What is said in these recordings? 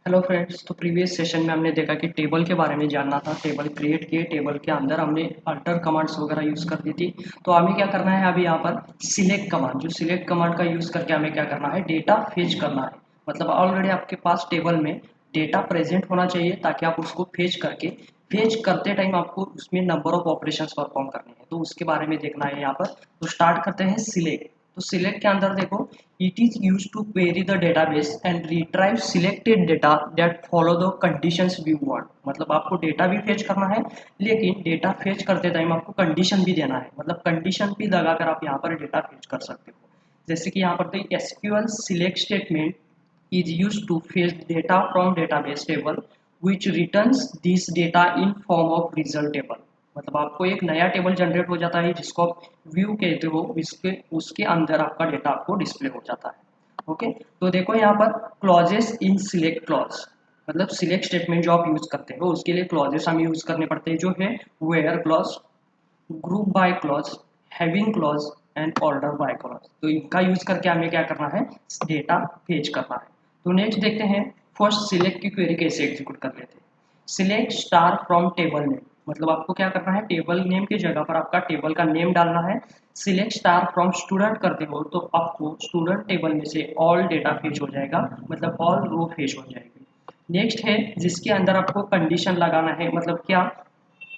Hello friends. तो previous session में हमने देखा कि टेबल के बारे में जानना था। टेबल क्रिएट किए, टेबल के अंदर हमने अल्टर कमांड्स वगैरह यूज़ कर दी थी। तो हमें क्या करना है अभी यहाँ पर सिलेक्ट कमांड, जो सिलेक्ट कमांड का यूज़ करके हमें क्या करना है, डेटा फेच करना है। मतलब ऑलरेडी आपके पास टेबल में डेटा प्रेजेंट होना चाहिए ताकि आप उसको फेच करके, फेच करते टाइम आपको उसमें नंबर ऑफ ऑपरेशंस परफॉर्म करने हैं। तो उसके बारे में देखना है यहाँ पर। तो स्टार्ट करते हैं सिलेक्ट। तो सिलेक्ट के अंदर देखो, it is used to query the database and retrieve selected data that follow the conditions we want। मतलब आपको डेटा भी फेच करना है, लेकिन डेटा फेच करते टाइम आपको कंडीशन भी देना है। मतलब कंडीशन भी लगाकर आप यहाँ पर डेटा फेच कर सकते हो। जैसे कि यहाँ पर तो SQL select statement is used to fetch data from database table which returns this data in form of result table। मतलब आपको एक नया टेबल जनरेट हो जाता है जिसको आप व्यू कहते हो, इसके उसके अंदर आपका डेटा आपको डिस्प्ले हो जाता है। ओके, तो देखो यहाँ पर क्लॉजेस इन सिलेक्ट क्लॉज, मतलब सिलेक्ट स्टेटमेंट जो आप यूज करते हो उसके लिए क्लॉजेस हमें यूज करने पड़ते हैं, जो है where clause, group by clause, having clause and order by clause. तो इनका यूज करके हमें क्या करना है, डेटा फेच करना है। तो नेक्स्ट देखते हैं फर्स्ट सिलेक्ट की क्वेरी कैसे एग्जीक्यूट कर लेते हैं। Select star from table name, मतलब आपको क्या करना है, टेबल नेम की जगह पर आपका टेबल का नेम डालना है। सिलेक्ट स्टार फ्रॉम स्टूडेंट करते हो तो आपको स्टूडेंट टेबल में से ऑल डेटा फेच हो जाएगा, मतलब ऑल रो फेच हो जाएगी। नेक्स्ट है जिसके अंदर आपको कंडीशन लगाना है, मतलब क्या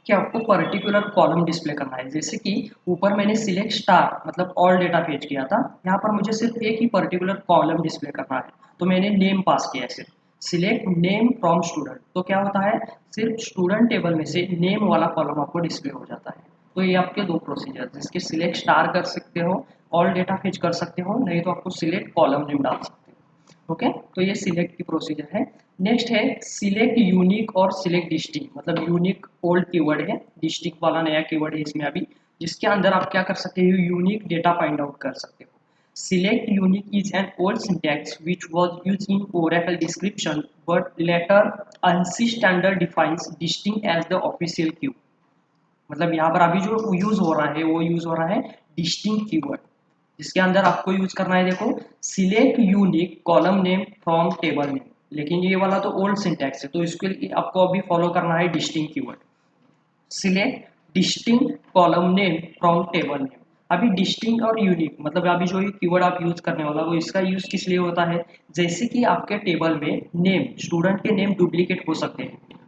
कि आपको पर्टिकुलर कॉलम डिस्प्ले करना है। जैसे कि ऊपर मैंने सिलेक्ट स्टार मतलब ऑल डेटा फेच किया था, यहाँ पर मुझे सिर्फ एक ही पर्टिकुलर कॉलम डिस्प्ले करना है, तो मैंने नेम पास किया है सिर्फ। सिलेक्ट नेम फ्रॉम स्टूडेंट, तो क्या होता है, सिर्फ स्टूडेंट टेबल में से नेम वाला कॉलम आपको डिस्प्ले हो जाता है। तो ये आपके दो प्रोसीजर, जिसके सिलेक्ट स्टार कर सकते हो, ऑल डेटा फेच कर सकते हो, नहीं तो आपको सिलेक्ट कॉलम नेम डाल सकते हो। ओके, तो ये सिलेक्ट की प्रोसीजर है। नेक्स्ट है सिलेक्ट यूनिक और सिलेक्ट डिस्टिंक्ट। मतलब यूनिक ओल्ड कीवर्ड है, डिस्टिंक्ट वाला नया कीवर्ड है इसमें अभी, जिसके अंदर आप क्या कर सकते हो, यूनिक डेटा फाइंड आउट कर सकते हो। Select unique is an old syntax which was used in Oracle description but later ANSI standard defines distinct as the official queue। मतलब यहाँ पर अभी जो यूज हो रहा है वो यूज हो रहा है डिस्टिंक्ट कीवर्ड, जिसके अंदर आपको यूज करना है, देखो select unique column name from table name. लेकिन ये वाला तो ओल्ड सिंटैक्स है, तो इसके लिए आपको अभी फॉलो करना है distinct keyword. Select distinct column name from table name. अभी डिस्टिंक्ट और यूनिक मतलब अभी जो ये कीवर्ड आप यूज करने वाला वो इसका यूज किस लिए होता है, जैसे कि आपके टेबल में नेम, स्टूडेंट के नेम डुप्लीकेट हो सकते हैं।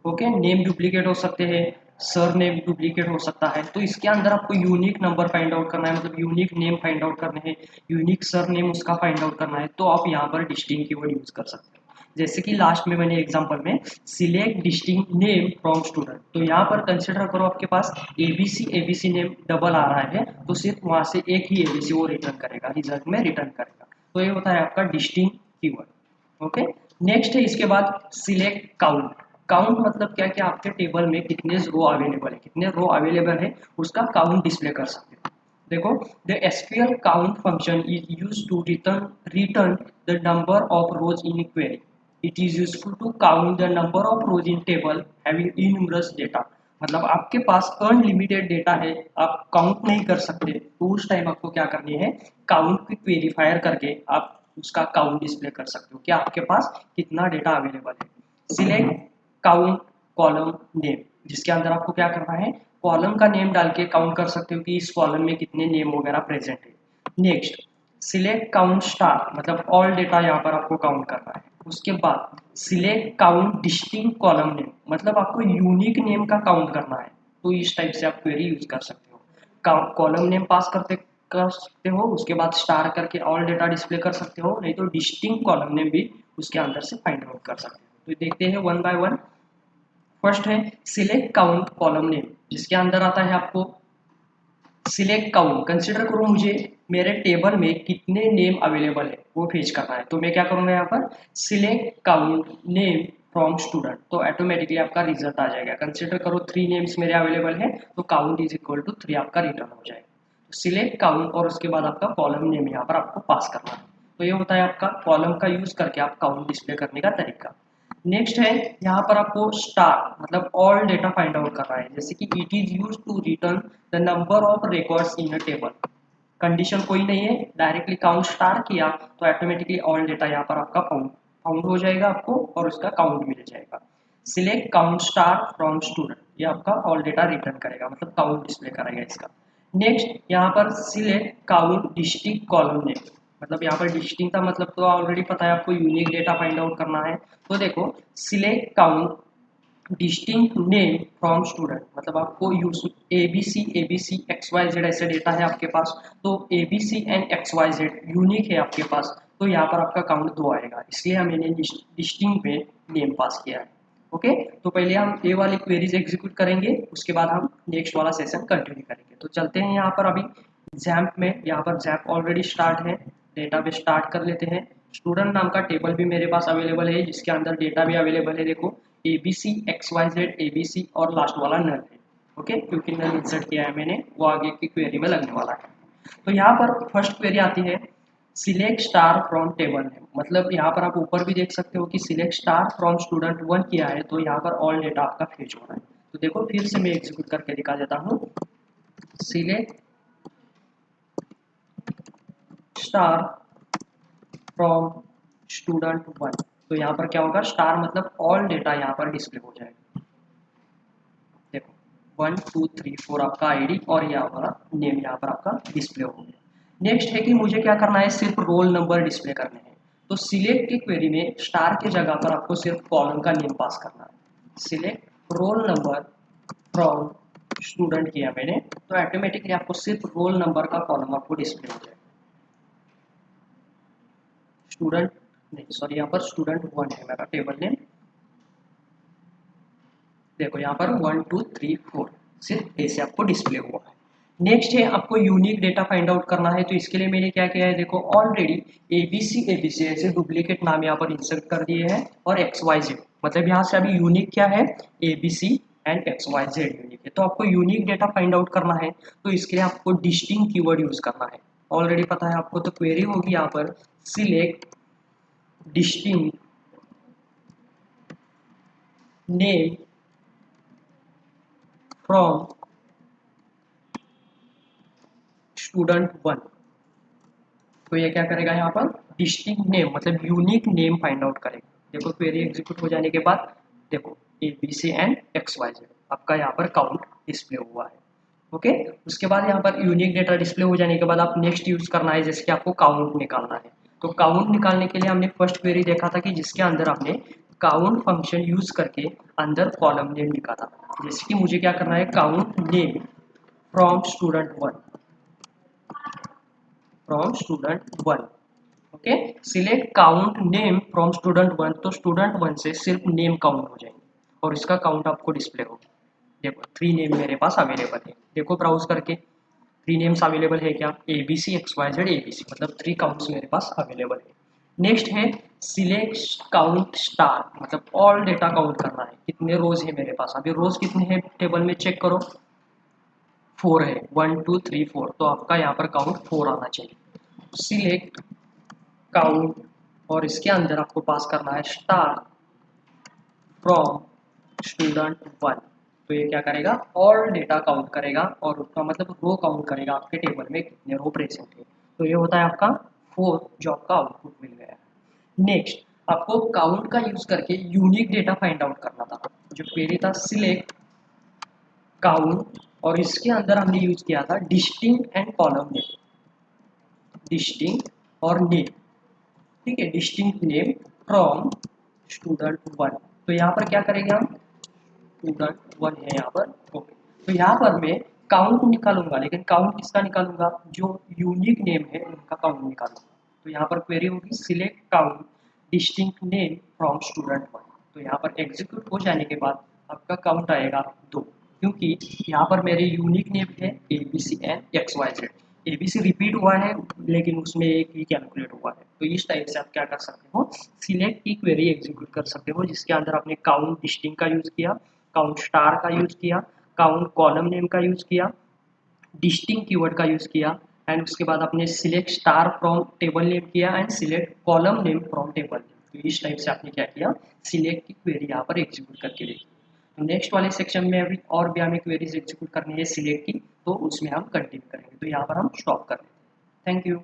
ओके, नेम डुप्लीकेट हो सकते हैं, सर नेम डुप्लीकेट हो सकता है, तो इसके अंदर आपको यूनिक नंबर फाइंड आउट करना है, मतलब यूनिक नेम फाइंड आउट करने हैं, यूनिक सर नेम उसका फाइंड आउट करना है। तो आप यहाँ पर डिस्टिंक्ट कीवर्ड यूज कर सकते हैं। जैसे कि लास्ट में मैंने एग्जांपल में select distinct name from student, तो यहाँ पर कंसिडर करो आपके पास एबीसी नेम डबल आ रहा है, तो सिर्फ वहां से एक ही एबीसी वो रिटर्न करेगा, रिजल्ट में रिटर्न करेगा। तो ये होता है आपका डिस्टिंक्ट कीवर्ड। ओके, नेक्स्ट है इसके बाद सिलेक्ट काउंट। काउंट मतलब क्या, कि आपके टेबल में कितने रो अवेलेबल है, कितने रो अवेलेबल है उसका काउंट डिस्प्ले कर सकते हो। देखो, the SQL count function is used to return the number of rows in query. It is useful to count the number of rows in table having innumerous data. मतलब आपके पास unlimited data है, आप count नहीं कर सकते, तो उस time आपको क्या करनी है, काउंट क्विक वेरीफायर करके आप उसका काउंट डिस्प्ले कर सकते हो कि आपके पास कितना डेटा अवेलेबल है। सिलेक्ट काउंट कॉलम नेम, जिसके अंदर आपको क्या करना है, कॉलम का नेम डाल के काउंट कर सकते हो कि इस कॉलम में कितने नेम वगैरह प्रेजेंट है। नेक्स्ट सिलेक्ट काउंट स्टार, मतलब ऑल डेटा यहाँ पर आपको काउंट करना है। उसके बाद select count distinct column name, मतलब आपको यूनिक नेम का काउंट करना है। तो इस टाइप से आप क्वेरी यूज कर सकते हो, कॉलम नेम पास कर सकते हो, उसके बाद स्टार करके ऑल डेटा डिस्प्ले कर सकते हो, नहीं तो डिस्टिंक्ट कॉलम नेम भी उसके अंदर से फाइंड आउट कर सकते हो। तो देखते हैं वन बाय वन। फर्स्ट है सिलेक्ट काउंट कॉलम नेम, जिसके अंदर आता है आपको सिलेक्ट काउंट। कंसिडर करो मुझे मेरे टेबल में कितने नेम अवेलेबल है वो फेच करना है, तो मैं क्या करूंगा, यहाँ पर select count name from student, तो ऑटोमेटिकली आपका रिजल्ट आ जाएगा। कंसिडर करो 3 नेम्स मेरे अवेलेबल है, तो काउंट इज इक्वल टू 3 आपका रिटर्न हो जाएगा। सिलेक्ट काउंट और उसके बाद आपका कॉलम नेम यहाँ पर आपको पास करना है। तो ये होता है आपका कॉलम का यूज करके आप काउंट डिस्प्ले करने का तरीका। नेक्स्ट है यहाँ पर आपको स्टार मतलब ऑल डेटा फाइंड आउट करना है, जैसे कि it is use to return the number of records in a table. Condition कोई नहीं है, डायरेक्टली काउंट स्टार किया तो ऑटोमेटिकली ऑल डेटा यहाँ पर आपका फाउंड फाउंड हो जाएगा आपको और उसका काउंट मिल जाएगा। Select count star from student, ये आपका ऑल डेटा रिटर्न करेगा, मतलब काउंट डिस्प्ले करेगा इसका। नेक्स्ट यहाँ पर select count distinct column name, मतलब यहाँ पर डिस्टिंक्ट का मतलब तो ऑलरेडी पता है आपको, यूनिक डेटा फाइंड आउट करना है। तो देखो select count distinct name from student, मतलब आपको use A B C X Y Z ऐसे डेटा है आपके पास, तो A B C and X Y Z unique है आपके पास, तो यहाँ पर आपका काउंट 2 आएगा, इसलिए हमने डिस्टिंक्ट में नेम पास किया है। ओके, तो पहले हम ए वाली क्वेरीज एग्जीक्यूट करेंगे, उसके बाद हम नेक्स्ट वाला सेशन कंटिन्यू करेंगे। तो चलते हैं यहाँ पर अभी जैम्प में, यहाँ पर जैम्प ऑलरेडी स्टार्ट है, डेटा भी स्टार्ट कर लेते हैं। स्टूडेंट नाम का टेबल भी मेरे पास अवेलेबल है, जिसके अंदर डेटा भी अवेलेबल है, देखो A B C X Y Z A B C और लास्ट वाला नल है। ओके, क्योंकि नल इंसर्ट किया है मैंने, वो आगे की क्वेरी में लगने वाला है। तो यहाँ पर फर्स्ट क्वेरी आती है select star from table name, मतलब यहाँ पर आप ऊपर भी देख सकते हो कि सिलेक्ट स्टार फ्रॉम स्टूडेंट 1 किया है, तो यहाँ पर ऑल डेटा आपका फेच हो रहा है। तो देखो फिर से मैं एग्जीक्यूट करके दिखा देता हूँ, सिलेक्ट स्टार फ्रॉम स्टूडेंट 1, तो यहाँ पर क्या होगा, स्टार मतलब ऑल डेटा यहाँ पर डिस्प्ले हो जाएगा। देखो 1 2 3 4 आपका आईडी और यहाँ वाला नेम यहाँ पर आपका डिस्प्ले हो गया। नेक्स्ट है कि मुझे क्या करना है, सिर्फ रोल नंबर डिस्प्ले करने हैं। तो सिलेक्ट की क्वेरी में स्टार के जगह पर आपको सिर्फ कॉलम का नेम पास करना है। Select roll number from student किया मैंने, तो ऑटोमेटिकली आपको सिर्फ रोल नंबर का कॉलम आपको डिस्प्ले हो जाएगा। स्टूडेंट नहीं, सॉरी, यहाँ पर स्टूडेंट 1 है मेरा टेबल नेम। देखो यहाँ पर 1 2 3 4 सिर्फ ऐसे आपको डिस्प्ले हुआ है। नेक्स्ट है आपको यूनिक डेटा फाइंड आउट करना है, तो इसके लिए मैंने क्या किया है, देखो ऑलरेडी एबीसी ऐसे डुप्लीकेट नाम यहाँ पर इंसर्ट कर दिए हैं और एक्स वाई जेड, मतलब यहाँ से अभी यूनिक क्या है, ABC and X Y Z unique है। तो आपको यूनिक डेटा फाइंड आउट करना है, तो इसके लिए आपको डिस्टिंक्ट कीवर्ड यूज करना है, ऑलरेडी पता है आपको। तो क्वेरी होगी यहाँ पर select distinct name from student 1, तो ये क्या करेगा यहाँ पर, डिस्टिंक्ट नेम मतलब यूनिक नेम फाइंड आउट करेगा। देखो क्वेरी एग्जीक्यूट हो जाने के बाद देखो A B C and X Y Z आपका यहाँ पर काउंट डिस्प्ले हुआ है। ओके, उसके बाद यहाँ पर यूनिक डेटा डिस्प्ले हो जाने के बाद आप नेक्स्ट यूज करना है, जैसे कि आपको काउंट निकालना है। तो काउंट निकालने के लिए हमने फर्स्ट क्वेरी देखा था कि जिसके अंदर आपने काउंट फंक्शन यूज करके अंदर कॉलम नेम लिखा था। जैसे कि मुझे क्या करना है, count name from student 1, from student 1। Okay, select count name from student 1, तो स्टूडेंट 1 से सिर्फ नेम काउंट हो जाएंगे और इसका काउंट आपको डिस्प्ले होगा। देखो 3 नेम मेरे पास अवेलेबल है, देखो ब्राउज करके 3 नेम्स अवेलेबल है क्या, A B C X Y Z A B C, मतलब 3 काउंट्स मेरे पास अवेलेबल है। नेक्स्ट है सिलेक्ट काउंट स्टार, मतलब ऑल डेटा काउंट करना है, कितने रोज है मेरे पास, अभी रोज कितने हैं टेबल में चेक करो, 4 है, 1 2 3 4, तो आपका यहाँ पर काउंट 4 आना चाहिए। सिलेक्ट काउंट और इसके अंदर आपको पास करना है स्टार फ्रॉम स्टूडेंट 1, तो ये क्या करेगा, ऑल डेटा काउंट करेगा और उसका मतलब रो काउंट करेगा आपके टेबल में कितने रो प्रेजेंट है। तो ये होता है आपका 4 जो आपका आउटपुट मिल गया है। नेक्स्ट आपको काउंट का यूज करके यूनिक डेटा फाइंड आउट करना था। जो क्वेरी था सिलेक्ट काउंट और इसके अंदर हमने यूज किया था distinct and column name, distinct और नेम, ठीक है, डिस्टिंक्ट नेम फ्रॉम स्टूडेंट 1। तो यहाँ पर क्या करेंगे हम, स्टूडेंट 1 है यहाँ पर। ओके, तो यहाँ पर मैं काउंट निकालूंगा, लेकिन काउंट किसका निकालूंगा, जो यूनिक नेम है उनका काउंट निकालूंगा। तो यहाँ पर क्वेरी होगी select count distinct name from student 1, तो यहाँ पर एग्जीक्यूट हो जाने के बाद आपका काउंट आएगा 2, क्योंकि यहाँ पर मेरे यूनिक नेम है A B C and X Y Z, A B C repeat हुआ है लेकिन उसमें एक ही कैलकुलेट हुआ है। तो इस टाइप से आप क्या कर सकते हो, सिलेक्ट की क्वेरी एग्जीक्यूट कर सकते हो, जिसके अंदर आपने काउंट डिस्टिंक्ट का यूज किया, काउंट स्टार का यूज किया, काउंट कॉलम नेम का यूज किया, डिस्टिंक्ट कीवर्ड का यूज किया, एंड उसके बाद आपने select star from table name किया and select column name from table name. तो इस टाइप से आपने क्या किया, सिलेक्ट की क्वेरी यहाँ पर एग्जीक्यूट करके देखी। तो नेक्स्ट वाले सेक्शन में अभी और भी हमें क्वेरीज एग्जीक्यूट करनी है सिलेक्ट की, तो उसमें हम कंटिन्यू करेंगे। तो यहाँ पर हम स्टॉप कर लेते हैं। Thank you.